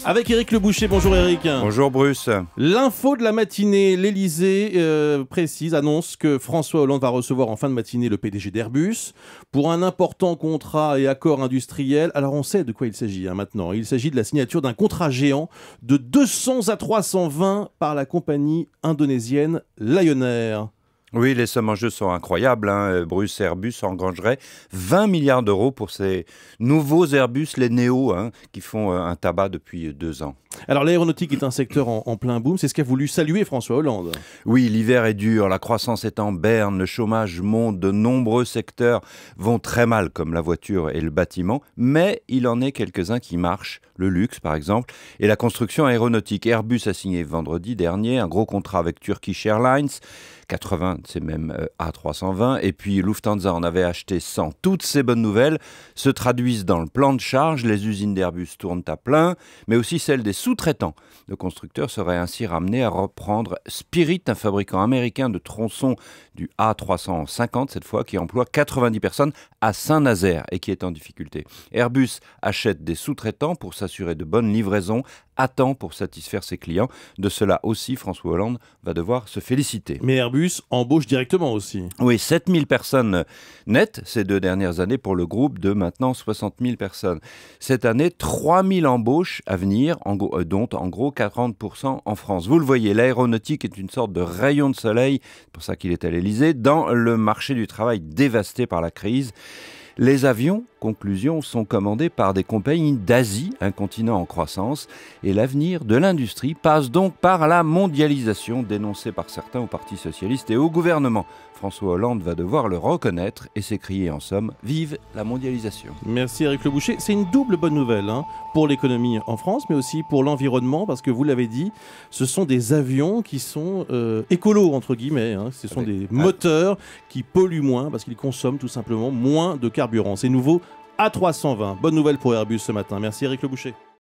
Avec Éric Le Boucher, bonjour Éric. Bonjour Bruce. L'info de la matinée, l'Élysée annonce que François Hollande va recevoir en fin de matinée le PDG d'Airbus pour un important contrat et accord industriel. Alors on sait de quoi il s'agit maintenant. Il s'agit de la signature d'un contrat géant de 200 à 320 par la compagnie indonésienne Lion Air. Oui, les sommes en jeu sont incroyables. Bruce, Airbus engranger 20 milliards d'euros pour ces nouveaux Airbus, les Neo, qui font un tabac depuis 2 ans. Alors l'aéronautique est un secteur en plein boom, c'est ce qu'a voulu saluer François Hollande. Oui, l'hiver est dur, la croissance est en berne, le chômage monte, de nombreux secteurs vont très mal, comme la voiture et le bâtiment, mais il en est quelques-uns qui marchent, le luxe par exemple, et la construction aéronautique. Airbus a signé vendredi dernier un gros contrat avec Turkish Airlines, 80, c'est même A320, et puis Lufthansa en avait acheté 100. Toutes ces bonnes nouvelles se traduisent dans le plan de charge, les usines d'Airbus tournent à plein, mais aussi celles des sous-traitants. Le constructeur serait ainsi ramené à reprendre Spirit, un fabricant américain de tronçons du A350 cette fois, qui emploie 90 personnes à Saint-Nazaire et qui est en difficulté. Airbus achète des sous-traitants pour s'assurer de bonnes livraisons à temps pour satisfaire ses clients. De cela aussi, François Hollande va devoir se féliciter. Mais Airbus embauche directement aussi. Oui, 7000 personnes nettes ces 2 dernières années pour le groupe de maintenant 60 000 personnes. Cette année, 3000 embauches à venir, dont en gros 40% en France. Vous le voyez, l'aéronautique est une sorte de rayon de soleil, c'est pour ça qu'il est à l'Élysée, dans le marché du travail dévasté par la crise. Les avions, conclusion, sont commandés par des compagnies d'Asie, un continent en croissance, et l'avenir de l'industrie passe donc par la mondialisation dénoncée par certains au Parti socialiste et au gouvernement. François Hollande va devoir le reconnaître et s'écrier en somme « Vive la mondialisation ». Merci Éric Le Boucher. C'est une double bonne nouvelle pour l'économie en France, mais aussi pour l'environnement, parce que vous l'avez dit, ce sont des avions qui sont écolos, entre guillemets. Ce sont des moteurs qui polluent moins, parce qu'ils consomment tout simplement moins de carburant. C'est nouveau A320. Bonne nouvelle pour Airbus ce matin. Merci Éric Le Boucher.